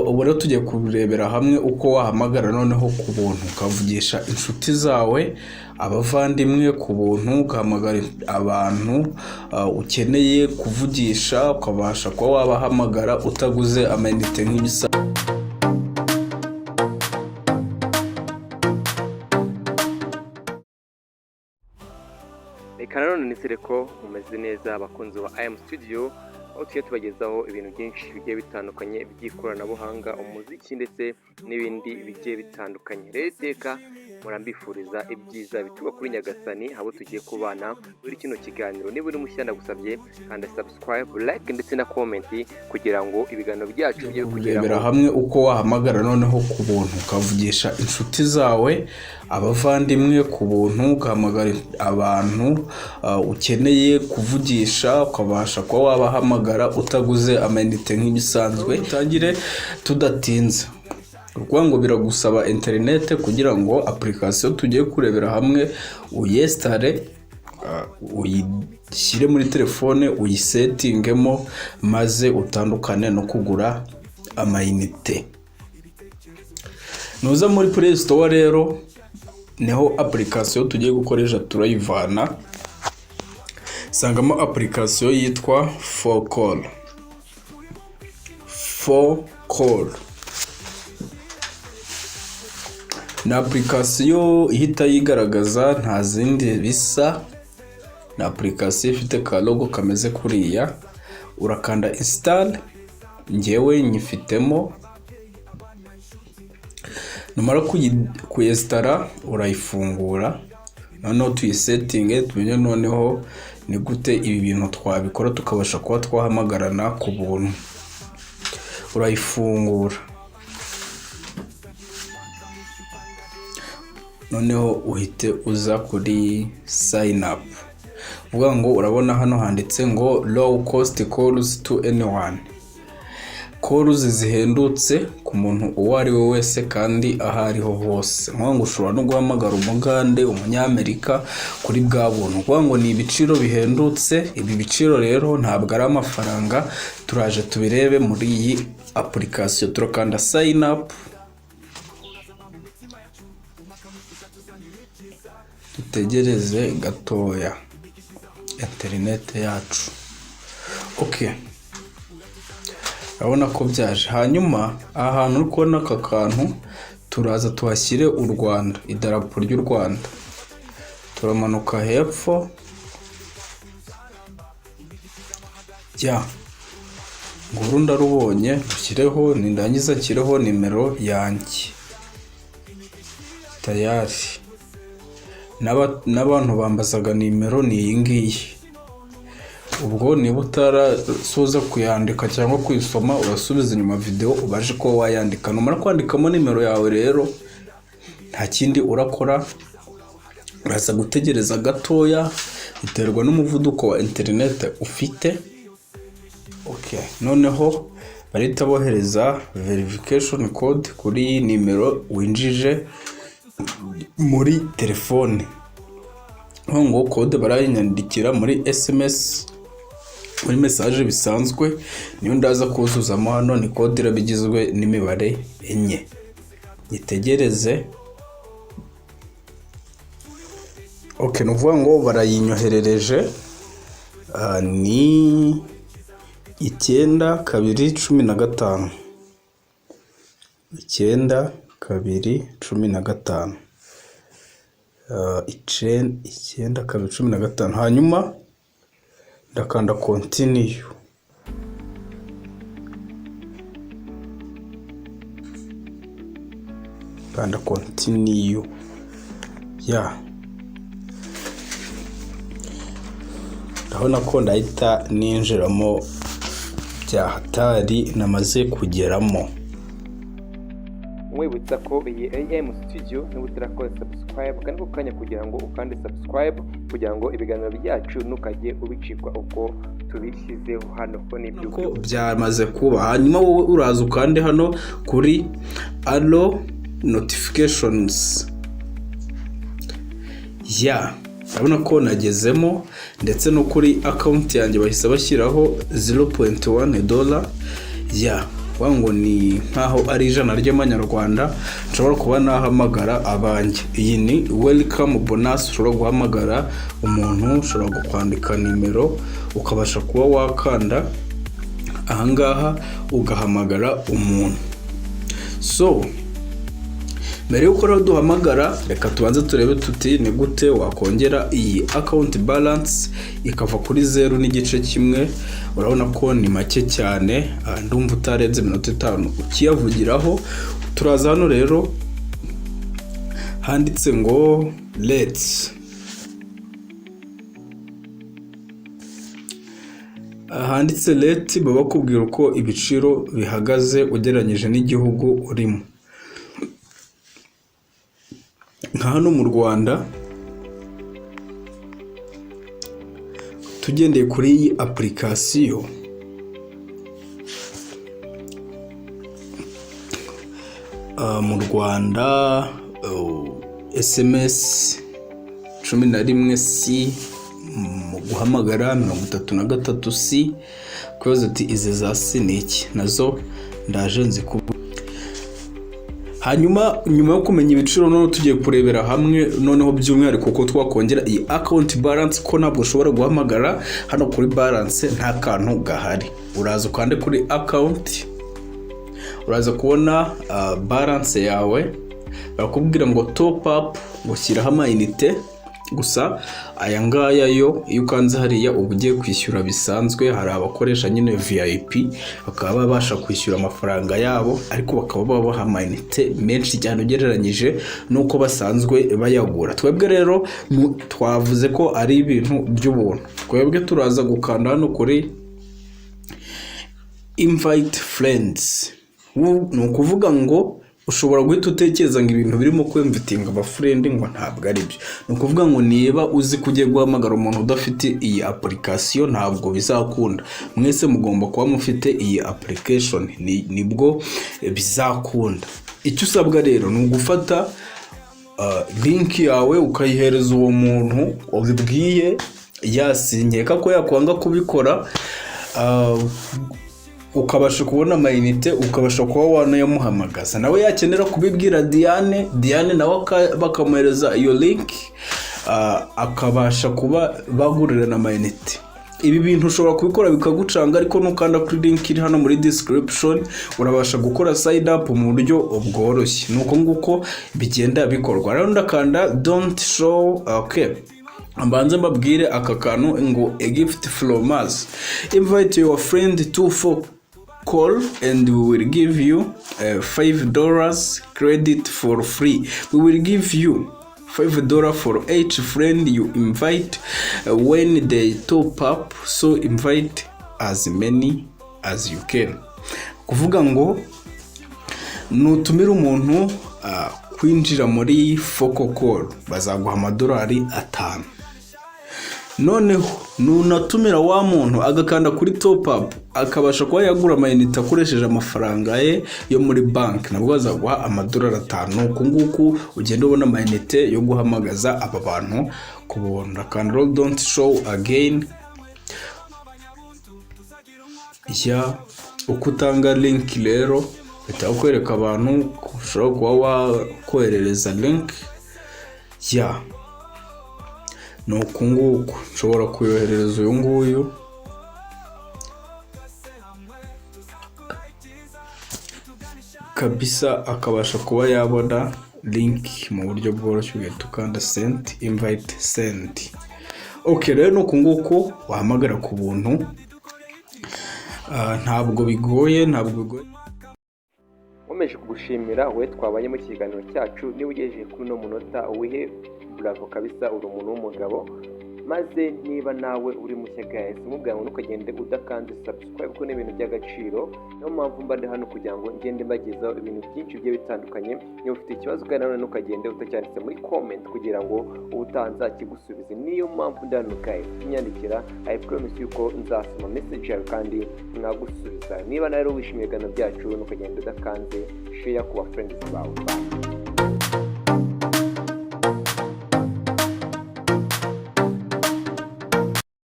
ubu rero tugiye kurebera hamwe uko wahamagara noneho ku buntu ukavugisha inshuti zawe, abavandimwe ku buntu, ugahamagara abantu ukeneye kuvugisha, ukabasha kuba wabahamagara utaguze amayinite nk'ibisa. Reka nanone nizere ko mumeze neza abakunzi ba IM Studio, aho tugiye tubagezaho ibintu byinshi bigiye bitandukanye by'ikoranabuhanga, umuziki ndetse n'ibindi bigiye bitandukanye. Rero iteka murambifuriza ibyiza bituba kuri Nyagasani, abo tugiye kubana muri kino kiganiro. Niba uri mushya ndagusabye kanda subscribe, like ndetse na comment kugira ngo ibiganiro byacu bye kurebera hamwe uko wahamagara noneho ku buntu ukavugisha inshuti zawe, abavandimwe ku buntu, ugahamagara abantu ukeneye kuvugisha, ukabasha kuba wabahamagara utaguze amayinite nk'ibisanzwe. Tangire tudatinze. Ngo biragusaba internet kugira ngo application tugiye kurebera hamwe uyestare, uyishyire muri telefone, uyisettingemo maze utandukane no kugura amayinite. Nuza muri Play Store rero neho application tugiye gukoresha turayivana, sangamo application yitwa 4Call. Ni application ihita yigaragaza, nta zindi bisa. Ni application ifite ka logo kameze kuriya, urakanda install, ngewe nyifitemo. Numara kuyinstara urayifungura, noneho tuyisettinge tumenye noneho ni gute ibi bintu twabikora tukabasha kuba twahamagarana ku buntu. Urayifungura, noneho uhite uza kuri sign up. Vuga ngo urabona hano handitse ngo low cost calls to anyone. Calls zihendutse ku muntu uwo ari we wese kandi aho ariho hose. Ngo ushobora no guhamagara umugande, umunyamerika kuri bwa buntu. Vuga ngo ni ibiciro bihendutse. Ibi biciro rero ntabwo ari amafaranga, turaje tubirebe muri iyi application. Turakanda sign up, tutegereze gatoya internet yacu. Okay, urabona ko byaje. Hanyuma ahantu uri kubona aka kantu turaza tuhashyire u Rwanda, idarapo ry'u Rwanda. Turamanuka hepfo nguru ndarubonye, dushyireho, nindangiza nshyireho nimero yanjye tayari. N'abantu bambazaga nimero ni iyi ngiyi. Ubwo niba utarasoza kuyandika cyangwa kuyisoma, urasubiza inyuma video ubaje ko wayandika. Numara kwandikamo nimero yawe rero nta kindi urakora, uraza gutegereza gatoya, biterwa n'umuvuduko wa internet ufite. Okay, noneho barita bohereza verification code kuri nimero winjije muri telefone. Ngo code barayinyandikira muri SMS, muri message bisanzwe, niyo ndaza kuzuzamo hano. Ni code irabigizwe n'imibare 4. Nitegereze. Okay, nuvuga ngo barayinyoherereje. Ni 9-2-15. 9-2-15. 9-2-15. Hanyuma ndakanda continue. Kanda continue. Ndabona ko ndahita ninjiramo bya hatari namaze kugeramo. Mwibutsa ko iyi IM Studio niba utarakora subscribe kandi ukanya kugira ngo ukande subscribe kugira ngo ibiganiro byacu ntukajye ubicikwa uko tubishyizeho hano ko nibyo byamaze kuba. Hanyuma wowe uraza ukande hano kuri allo notifications. urabona ko nagezemo ndetse no kuri account yanjye bahise bashyiraho $0.1 ya ngo ni nkaho ari ijana ry'amanyarwanda nshobora kuba nahamagara abanjye. Iyi ni welcome bonus, ushobora guhamagara umuntu, ushobora kwandika nimero ukabasha kuba wakanda ahangaha ugahamagara umuntu. So mbere yuko rero duhamagara, reka tubanze turebe tuti ni gute wakongera iyi account balance ikava kuri 0.1. urabona ko ni make cyane, ndumva utarenze iminota 5 ukiyavugiraho. Turaza hano rero handitse ngo let's, handitse let, baba bakubwira uko ibiciro bihagaze ugereranyije n'igihugu urimo. Nka hano mu Rwanda tugendeye kuri iyi application, mu Rwanda SMS 11C, mu guhamagara 33C. Kubaza ati izi za siniki nazo ndaje nzikubu. Hanyuma nyuma yo kumenya ibiciro noneho tugiye kurebera hamwe noneho by'umwihariko ko twakongera iyi account balance, ko ntabwo ushobora guhamagara hano kuri balance nta kantu gahari. Uraza ukande kuri account, uraza kubona balance yawe, barakubwira ngo top up, ngo shyiraho amayinite. Gusa aya ngaya yo iyo ukanze hariya uba ugiye kwishyura bisanzwe. Hari abakoresha nyine VIP bakaba babasha kwishyura amafaranga yabo, ariko bakaba babaha amayinite menshi cyane ugereranyije nuko basanzwe bayagura. Twebwe rero twavuze ko ari ibintu by'ubuntu. Twebwe turaza gukanda hano kuri invite friends. Ni ukuvuga ngo ushobora guhita utekereza ngo ibintu birimo kwemvitinga abafrendi, ngo ntabwo ari byo. Ni ukuvuga ngo niba uzi ko ugiye guhamagara umuntu udafite iyi application ntabwo bizakunda. Mwese mugomba kuba mufite iyi application, nibwo bizakunda. Icyo usabwa rero ni ugufata link yawe ukayihereza uwo muntu ubibwiye. Yasinyeka ko yakwanga kubikora, ukabasha kubona amayinite, ukabasha kuba wanayamuhamagaza. Nawe yakenera kubibwira Diane nawe bakamuhereza iyo link, akabasha kuba bagurirana amayinite. Ibi bintu ushobora kubikora bikagucanga, ariko nukanda kuri link iri hano muri description urabasha gukora sign up mu buryo bworoshye. Nuko nguko bigenda bikorwa. Rero ndakanda don't show. Okay, ambanze mbabwire aka kantu ngo a gift from us. Invite your friend to for call and we will give you $5 credit for free. We will give you $5 for each friend you invite when they top up, so invite as many as you can. Kuvuga ngo nutumira umuntu kwinjira muri Foco Call bazaguha $5. Noneho nunatumira wa muntu agakanda kuri top up akabasha kuba yagura amayinite akoresheje amafaranga ye yo muri bank, nabwo bazaguha $5. Uku nguku ugenda ubona amayinite yo guhamagaza aba bantu kubonda. Kandi don't show again. Uko utanga link rero bitakwereka abantu ushobora kuba wakoherereza link. Nuko nguko nshobora kuyoherereza uyu nguyu, kabisa akabasha kuba yabona link mu buryo bworoshye. Ugahita ukanda send, invite send. Okay, rero nuko nguko wahamagara ku buntu, ntabwo bigoye. Nkomeje kugushimira wowe twabanye mu kiganiro cyacu. Niba ugejeje kuri no munota uwihe bravo kabisa, uri umuntu w'umugabo. Maze niba nawe uri mushya guys, mubwira ngo ukagende udakanze subscribe ko n'ibintu by'agaciro. Niyo mpamvu mba ndi hano kugira ngo ngende mbagezaho ibintu byinshi bigiye bitandukanye. Niba ufite ikibazo kandi nanone ukagende utacyanditse muri comment kugira ngo ubutanza kigusubize. Niyo mpamvu ndi hano guys, nyandikira, I promise yuko nzasoma message yawe kandi mwagusubiza. Niba nawe wishimiye ibiganiro byacu ukagenda udakanze share ku ba friends bawe.